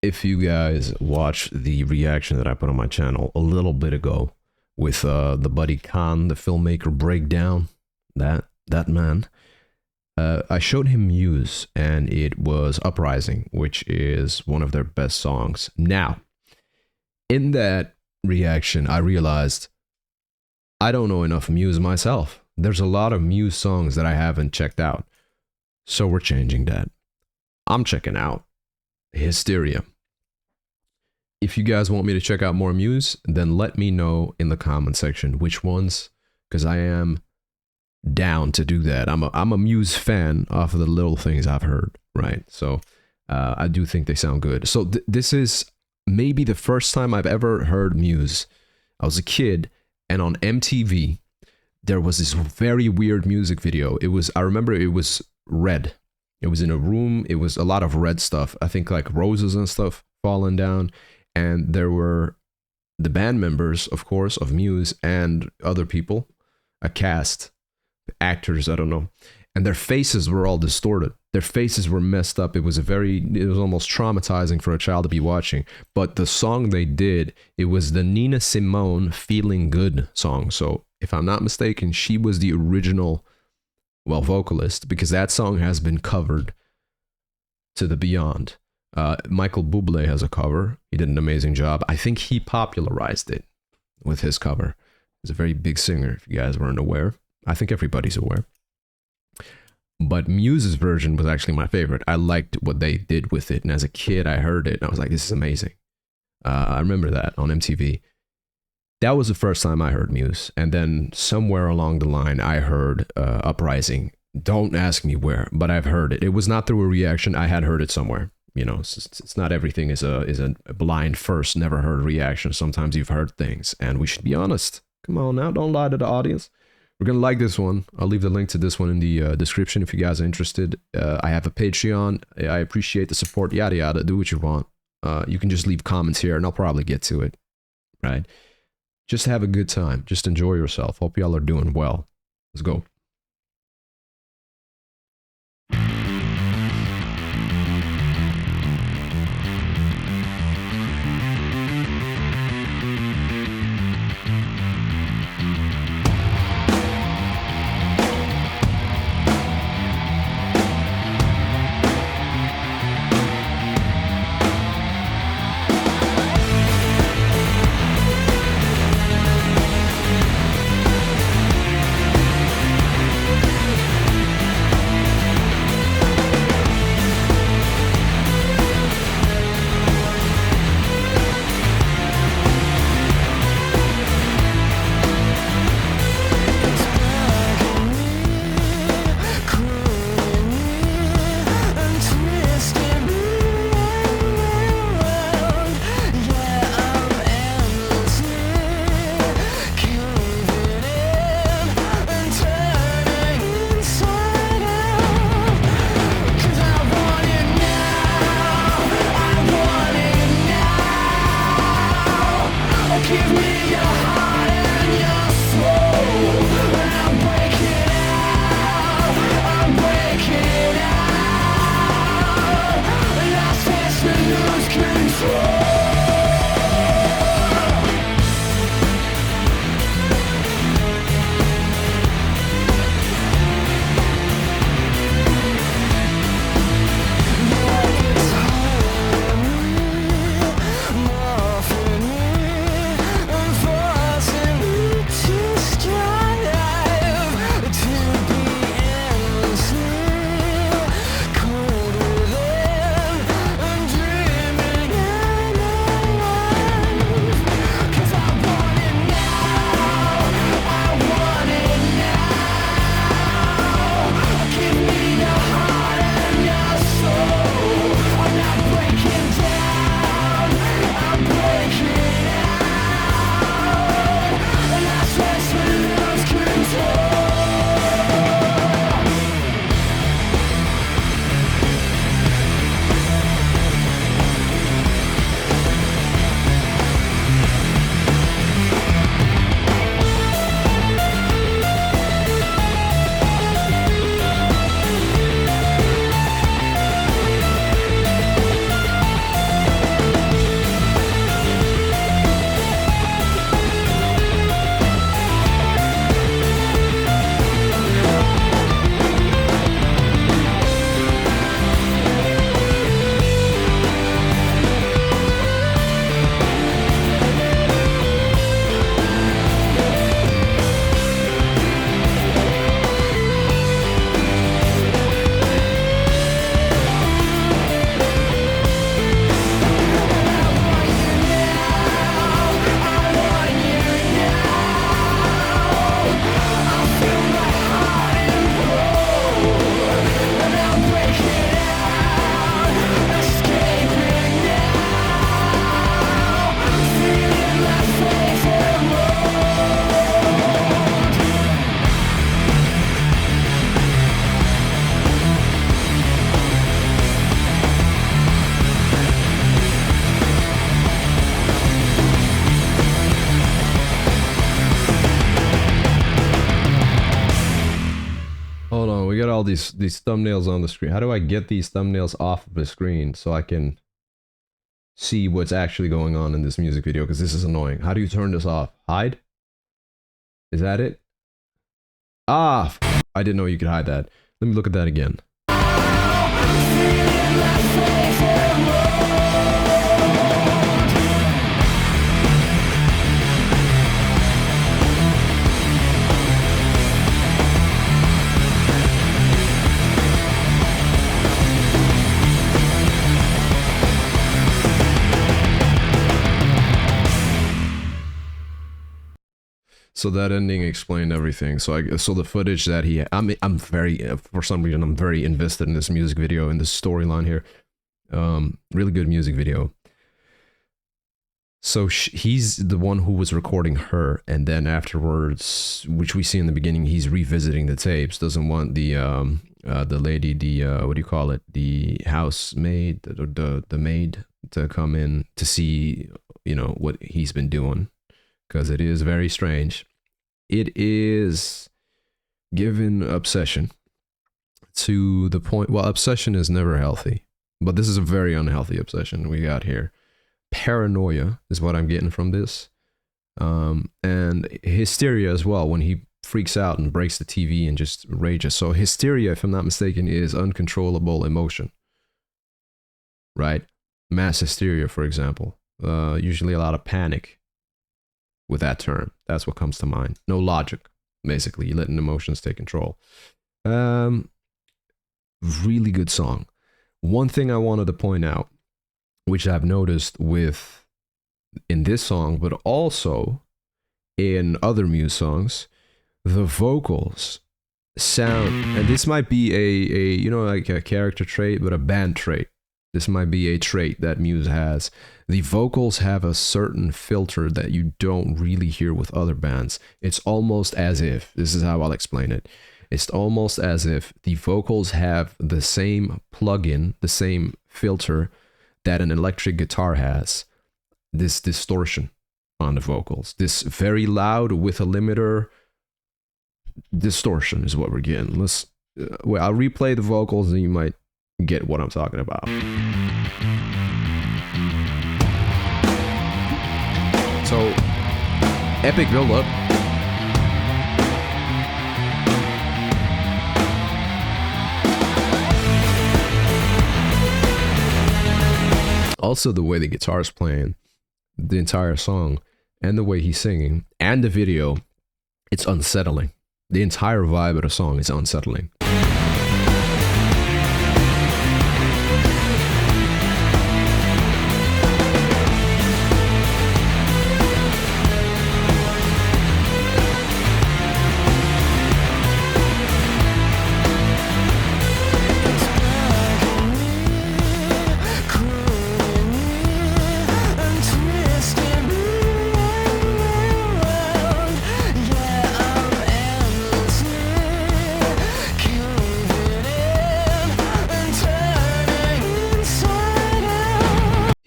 if you guys watch the reaction that I put on my channel a little bit ago with the buddy Khan, the filmmaker breakdown, that man, I showed him Muse, and it was Uprising, which is one of their best songs. Now, in that reaction, I realized I don't know enough Muse myself. There's a lot of Muse songs that I haven't checked out. So we're changing that. I'm checking out Hysteria. If you guys want me to check out more Muse, then let me know in the comment section which ones, because I am down to do that. I'm a Muse fan off of the little things I've heard, right? So I do think they sound good. So this is maybe the first time I've ever heard Muse. I was a kid, and on MTV, there was this very weird music video. I remember it was red. It was in a room. It was a lot of red stuff. I think like roses and stuff falling down. And there were the band members, of course, of Muse and other people, a cast, actors, I don't know. And their faces were all distorted. Their faces were messed up. It was almost traumatizing for a child to be watching. But the song they did, it was the Nina Simone Feeling Good song. So if I'm not mistaken, she was the original, vocalist, because that song has been covered to the beyond. Michael Bublé has a cover. He did an amazing job. I think he popularized it with his cover. He's a very big singer, if you guys weren't aware. I think everybody's aware. But Muse's version was actually my favorite. I liked what they did with it. And as a kid, I heard it and I was like, this is amazing. I remember that on MTV. That was the first time I heard Muse. And then somewhere along the line, I heard Uprising. Don't ask me where, but I've heard it. It was not through a reaction. I had heard it somewhere. You know, it's not everything is a blind first, never heard reaction. Sometimes you've heard things, and we should be honest. Come on now, don't lie to the audience. We're going to like this one. I'll leave the link to this one in the description if you guys are interested. I have a Patreon. I appreciate the support, yada, yada. Do what you want. You can just leave comments here, and I'll probably get to it, right? Just have a good time. Just enjoy yourself. Hope y'all are doing well. Let's go. these thumbnails on the screen? How do I get these thumbnails off of the screen so I can see what's actually going on in this music video? Because this is annoying. How do you turn this off? Hide? Is that it? Ah, I didn't know you could hide that. Let me look at that again. So that ending explained everything. So the footage that I'm very, for some reason, I'm very invested in this music video, in this storyline here. Really good music video. So he's the one who was recording her, and then afterwards, which we see in the beginning, he's revisiting the tapes. Doesn't want the lady, what do you call it, the housemaid, the maid, to come in to see, you know, what he's been doing, because it is very strange. It is given obsession to the point. Well, obsession is never healthy, but this is a very unhealthy obsession we got here. Paranoia is what I'm getting from this, and hysteria as well, when he freaks out and breaks the TV and just rages. So hysteria, if I'm not mistaken, is uncontrollable emotion, right? Mass hysteria, for example, usually a lot of panic with that term. That's what comes to mind. No logic, basically. You're letting emotions take control. Really good song. One thing I wanted to point out, which I've noticed in this song, but also in other Muse songs, the vocals sound, and this might be a you know, like a character trait, but a band trait. This might be a trait that Muse has. The vocals have a certain filter that you don't really hear with other bands. It's almost as if, this is how I'll explain it. It's almost as if the vocals have the same plugin, the same filter that an electric guitar has. This distortion on the vocals. This very loud with a limiter distortion is what we're getting. Well, I'll replay the vocals and you might get what I'm talking about. So, epic build-up. Also, the way the guitar is playing the entire song, and the way he's singing, and the video, it's unsettling. The entire vibe of the song is unsettling.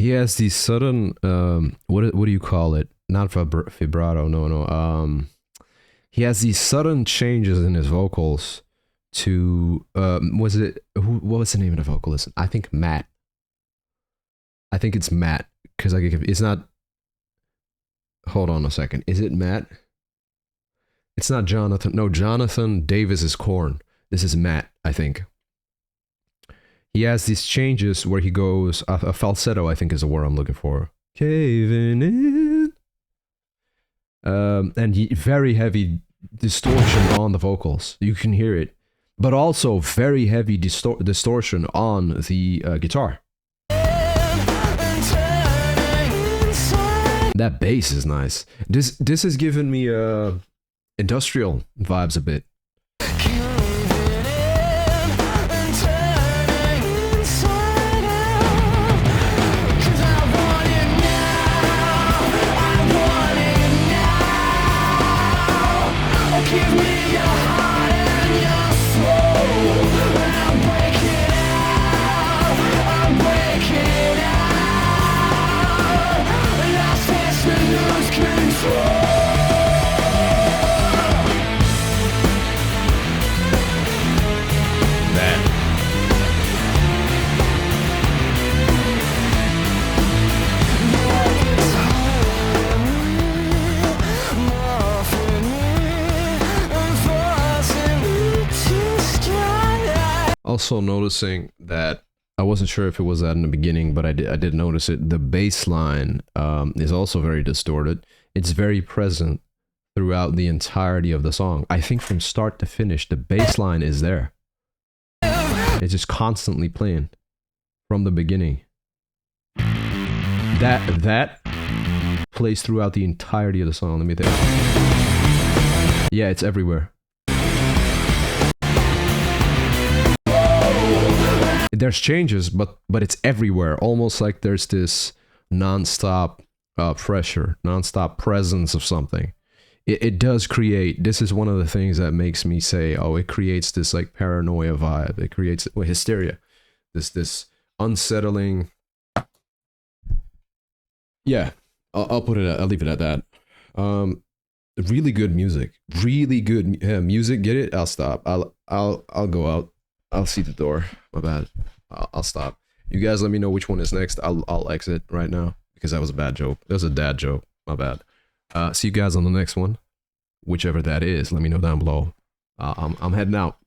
He has these sudden, what do you call it? Not vibrato, no. He has these sudden changes in his vocals to, what was the name of the vocalist? I think Matt. I think it's Matt, because it's not, hold on a second. Is it Matt? It's not Jonathan. No, Jonathan Davis is Korn. This is Matt, I think. He has these changes where he goes, a falsetto, I think is the word I'm looking for. Caving in. And very heavy distortion on the vocals. You can hear it. But also very heavy distortion on the guitar. That bass is nice. This has given me industrial vibes a bit. also noticing that I wasn't sure if it was that in the beginning, but I did notice it. The bass line is also very distorted. It's very present throughout the entirety of the song. I think from start to finish, the bass line is there. It's just constantly playing from the beginning. That plays throughout the entirety of the song. Let me think. Yeah, it's everywhere. There's changes, but it's everywhere. Almost like there's this non-stop pressure, non-stop presence of something. It does create. This is one of the things that makes me say, oh, it creates this like paranoia vibe. It creates hysteria. This unsettling. Yeah, I'll put it. I'll leave it at that. Really good music. Really good music. Get it? I'll stop. I'll go out. I'll see the door. My bad. I'll stop. You guys let me know which one is next. I'll exit right now because that was a bad joke. That was a dad joke. My bad. See you guys on the next one. Whichever that is, let me know down below. I'm heading out.